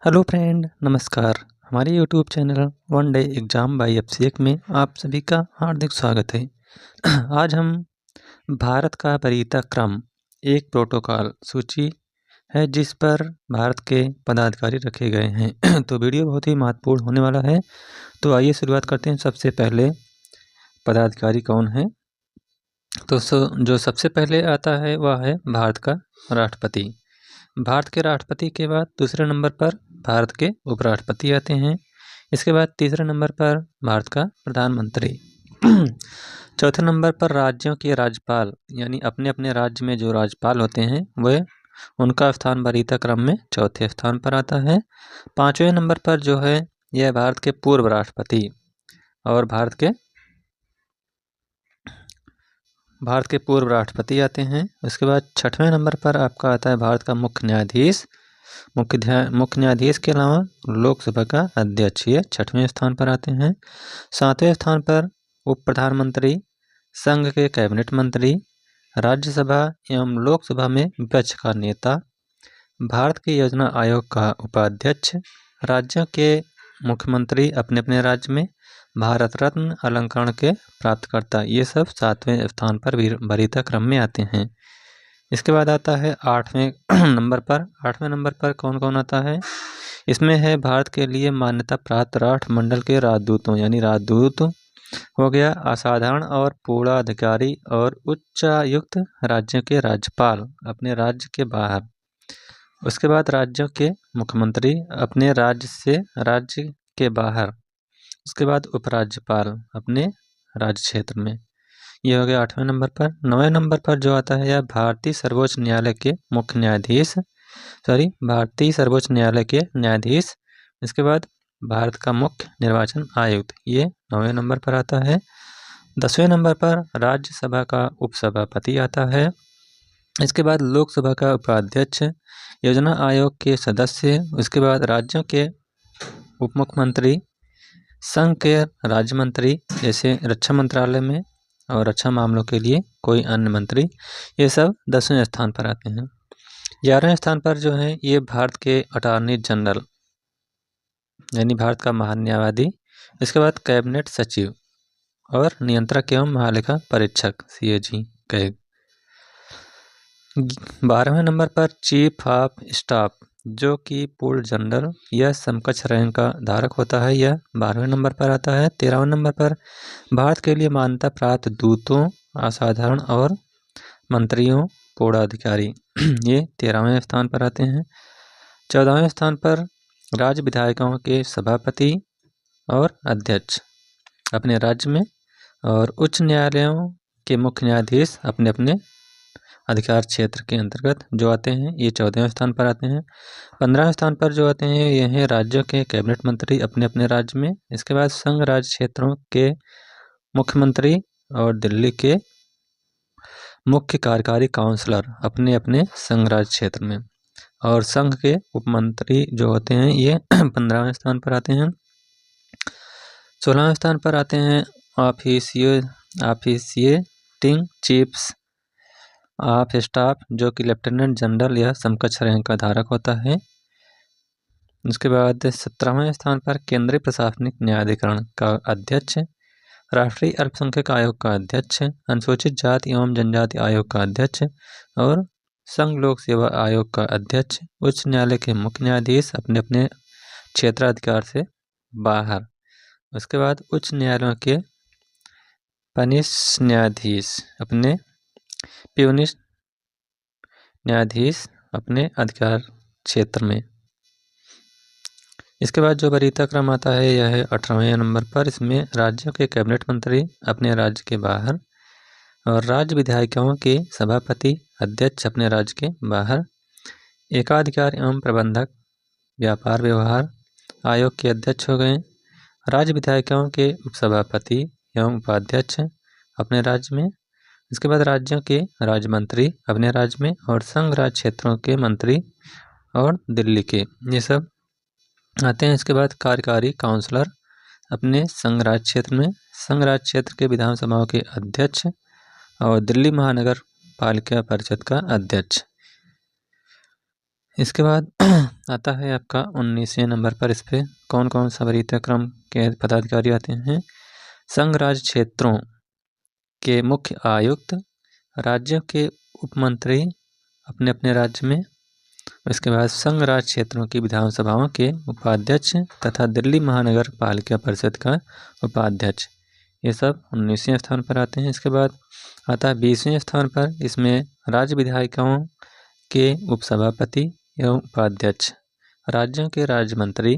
Hello friend, नमस्कार। हमारे YouTube channel one day exam by एफसीएक में आप सभी का हार्दिक स्वागत है। आज हम भारत का वरीयता क्रम एक प्रोटोकॉल सूची है जिस पर भारत के पदाधिकारी रखे गए हैं। तो वीडियो बहुत ही महत्वपूर्ण होने वाला है। तो आइए शुरुआत करते हैं। सबसे पहले पदाधिकारी कौन है? तो जो सबसे पहले आता है वह है भारत का राष्ट्रपति। भारत के राष्ट्रपति के बाद दूसरे नंबर पर भारत के उपराष्ट्रपति आते हैं। इसके बाद तीसरे नंबर पर भारत का प्रधानमंत्री। चौथे नंबर पर राज्यों के राज्यपाल, यानी अपने अपने राज्य में जो राज्यपाल होते हैं वह उनका स्थान वरीयता क्रम में चौथे स्थान पर आता है। पाँचवें नंबर पर जो है यह भारत के पूर्व राष्ट्रपति और भारत के पूर्व राष्ट्रपति आते हैं। उसके बाद छठवें नंबर पर आपका आता है भारत का मुख्य न्यायाधीश। मुख्य न्यायाधीश के अलावा लोकसभा का अध्यक्ष, ये छठवें स्थान पर आते हैं। सातवें स्थान पर उप प्रधानमंत्री, संघ के कैबिनेट मंत्री, राज्यसभा एवं लोकसभा में विपक्ष का नेता, भारत के योजना आयोग का उपाध्यक्ष, राज्यों के मुख्यमंत्री अपने अपने राज्य में भारत रत्न अलंकरण के प्राप्तकर्ता, ये सब सातवें स्थान पर वरीयता क्रम में आते हैं। इसके बाद आता है आठवें नंबर पर। आठवें नंबर पर कौन कौन आता है? इसमें है भारत के लिए मान्यता प्राप्त राष्ट्रमंडल के राजदूतों, यानी राजदूत हो गया, असाधारण और पूर्णाधिकारी और उच्चायुक्त राज्यों के राज्यपाल अपने राज्य के बाहर। उसके बाद राज्यों के मुख्यमंत्री अपने राज्य के बाहर। उसके बाद उपराज्यपाल अपने राज्य क्षेत्र में। यह हो गया आठवें नंबर पर। नौवें नंबर पर जो आता है यह भारतीय सर्वोच्च न्यायालय के मुख्य न्यायाधीश, भारतीय सर्वोच्च न्यायालय के न्यायाधीश। इसके बाद भारत का मुख्य निर्वाचन आयुक्त, ये 9वें नंबर पर आता है। 10वें नंबर पर राज्यसभा का उपसभापति आता है। इसके बाद लोकसभा का उपाध्यक्ष, योजना आयोग के सदस्य, उसके बाद राज्यों के उप मुख्यमंत्री, संघ के राज्य मंत्री जैसे रक्षा मंत्रालय में और रक्षा मामलों के लिए कोई अन्य मंत्री, ये सब 10वें स्थान पर आते हैं। 11वें स्थान पर जो है ये भारत के अटॉर्नी जनरल, यानी भारत का महान्यायवादी। इसके बाद कैबिनेट सचिव और नियंत्रक एवं महालेखा परीक्षक CAG कहे। 12वें नंबर पर चीफ ऑफ स्टाफ, जो कि पूर्ण जनरल या समकक्ष रैंक का धारक होता है, यह 12वें नंबर पर आता है। 13वें नंबर पर भारत के लिए मान्यता प्राप्त दूतों, असाधारण और मंत्रियों, पूर्णाधिकारी, ये 13वें स्थान पर आते हैं। 14वें स्थान पर राज्य विधायकों के सभापति और अध्यक्ष अपने राज्य में, और उच्च न्यायालयों के मुख्य न्यायाधीश अपने अपने अधिकार क्षेत्र के अंतर्गत जो आते हैं, ये 14वें स्थान पर आते हैं। 15वें स्थान पर जो आते हैं ये हैं राज्यों के कैबिनेट मंत्री अपने अपने राज्य में। इसके बाद संघ राज्य क्षेत्रों के मुख्यमंत्री और दिल्ली के मुख्य कार्यकारी काउंसलर अपने अपने संघ राज्य क्षेत्र में, और संघ के उपमंत्री जो होते हैं ये 15वें स्थान पर आते हैं। 16वें स्थान पर आते हैं ऑफिशिएटिंग चीफ्स ऑफ स्टाफ, जो कि लेफ्टिनेंट जनरल या समकक्ष रैंक का धारक होता है। उसके बाद 17वें स्थान पर केंद्रीय प्रशासनिक न्यायाधिकरण का अध्यक्ष, राष्ट्रीय अल्पसंख्यक आयोग का अध्यक्ष, अनुसूचित जाति एवं जनजाति आयोग का अध्यक्ष और संघ लोक सेवा आयोग का अध्यक्ष, उच्च न्यायालय के मुख्य न्यायाधीश अपने अपने क्षेत्राधिकार से बाहर। उसके बाद उच्च न्यायालयों के पनिश न्यायाधीश अपने प्यूनिश न्यायाधीश अपने अधिकार क्षेत्र में। इसके बाद जो वरीयता क्रम आता है यह है 18वें नंबर पर। इसमें राज्यों के कैबिनेट मंत्री अपने राज्य के बाहर, और राज्य विधायिकाओं के सभापति अध्यक्ष अपने राज्य के बाहर, एकाधिकार एवं प्रबंधक व्यापार व्यवहार आयोग के अध्यक्ष हो गए, राज्य विधायिकाओं के उपसभापति एवं उपाध्यक्ष अपने राज्य में। इसके बाद राज्यों के राज्य मंत्री अपने राज्य में, और संघ राज्य क्षेत्रों के मंत्री और दिल्ली के, ये सब आते हैं। इसके बाद कार्यकारी काउंसलर अपने संघ राज्य क्षेत्र में, संघ राज्य क्षेत्र के विधानसभाओं के अध्यक्ष और दिल्ली महानगर पालिका परिषद का अध्यक्ष। इसके बाद आता है आपका 19वें नंबर पर। इस पर कौन कौन सा वरीयता क्रम के पदाधिकारी आते हैं। संघ राज्य क्षेत्रों के मुख्य आयुक्त, राज्यों के उपमंत्री अपने अपने राज्य में। इसके बाद संघ राज्य क्षेत्रों की विधानसभाओं के उपाध्यक्ष तथा दिल्ली महानगर पालिका परिषद का उपाध्यक्ष, ये सब 19वें स्थान पर आते हैं। इसके बाद आता है 20वें स्थान पर। इसमें राज्य विधायिकाओं के उपसभापति एवं उपाध्यक्ष, राज्यों के राज्य मंत्री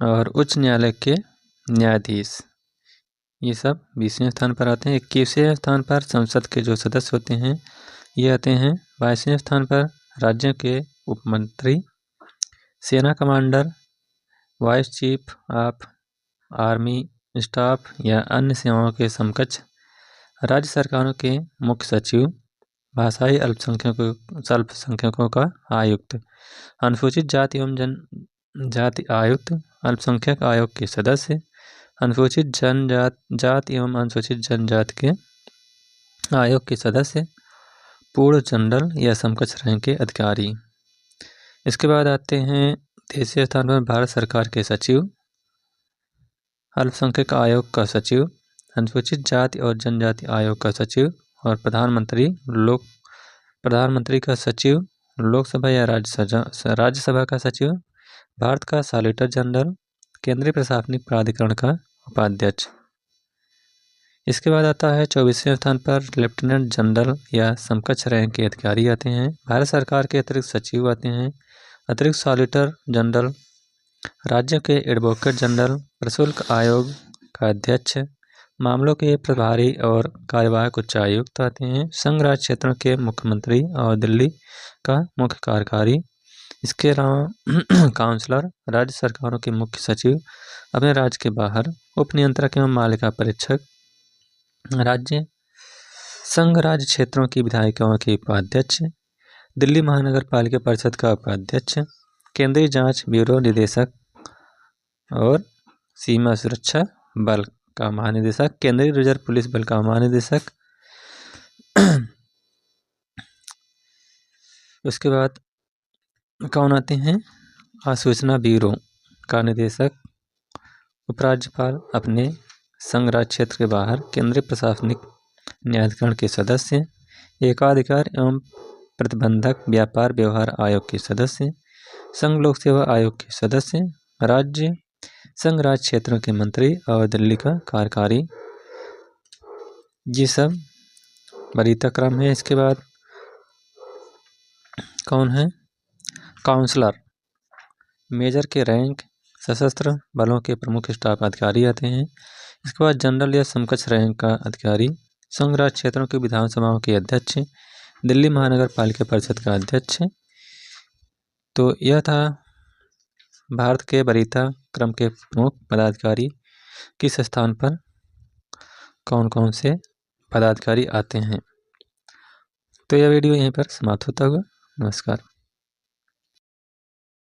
और उच्च न्यायालय के न्यायाधीश, ये सब 20वें स्थान पर आते हैं। 21वें स्थान पर संसद के जो सदस्य होते हैं ये आते हैं। 22वें स्थान पर राज्यों के उपमंत्री, सेना commander, vice chief of army staff या अन्य सेवाओं के समकक्ष, राज्य सरकारों के मुख्य सचिव, भाषाई अल्पसंख्यकों का आयुक्त, अनुसूचित जाति एवं जनजाति आयुक्त, अल्पसंख्यक आयोग के सदस्य, अनुसूचित जनजाति एवं अनुसूचित जनजाति के आयोग के सदस्य, पूर्ण जनरल या समकक्ष रैंक के अधिकारी। इसके बाद आते हैं 23वें स्थान पर भारत सरकार के सचिव, अल्पसंख्यक आयोग का सचिव, अनुसूचित जाति और जनजाति आयोग का सचिव और प्रधानमंत्री का सचिव, लोकसभा या राज्यसभा का सचिव, भारत का सॉलिसिटर जनरल, केंद्रीय प्रशासनिक प्राधिकरण का उपाध्यक्ष। इसके बाद आता है 24वें स्थान पर लेफ्टिनेंट जनरल या समकक्ष रैंक के अधिकारी आते हैं। भारत सरकार के अतिरिक्त सचिव आते हैं, अतिरिक्त सॉलिसिटर जनरल, राज्यों के एडवोकेट जनरल, प्रशुल्क आयोग का अध्यक्ष, मामलों के प्रभारी और कार्यवाहक उच्चायुक्त आते हैं, संघ राज्य क्षेत्रों के मुख्यमंत्री और दिल्ली का मुख्य कार्यकारी। इसके अलावा काउंसलर, राज्य सरकारों के मुख्य सचिव, अपने राज्य के बाहर उप नियंत्रक एवं मालिका परीक्षक, राज्य संघ राज्य क्षेत्रों की विधायिकाओं के उपाध्यक्ष, दिल्ली महानगर पालिका परिषद का उपाध्यक्ष, केंद्रीय जांच ब्यूरो निदेशक और सीमा सुरक्षा बल का महानिदेशक, केंद्रीय रिजर्व पुलिस बल का महानिदेशक। उसके बाद कौन आते हैं, आसूचना ब्यूरो का निदेशक, उपराज्यपाल अपने संघ राज्य क्षेत्र के बाहर, केंद्रीय प्रशासनिक न्यायाधिकरण के सदस्य, एकाधिकार एवं प्रतिबंधक व्यापार व्यवहार आयोग के सदस्य, संघ लोक सेवा आयोग के सदस्य, राज्य संघ राज्य क्षेत्रों के मंत्री और दिल्ली का कार्यकारी, ये सब वरीयता क्रम है। इसके बाद कौन है, काउंसलर, मेजर के रैंक, सशस्त्र बलों के प्रमुख स्टाफ अधिकारी आते हैं। इसके बाद जनरल या समकक्ष रैंक का अधिकारी, संघ राज्य क्षेत्रों की विधानसभाओं के अध्यक्ष, दिल्ली महानगर पालिका परिषद का अध्यक्ष। तो यह था भारत के वरीयता क्रम के प्रमुख पदाधिकारी, किस स्थान पर कौन कौन से पदाधिकारी आते हैं। तो यह वीडियो यहीं पर समाप्त होता हुआ। नमस्कार।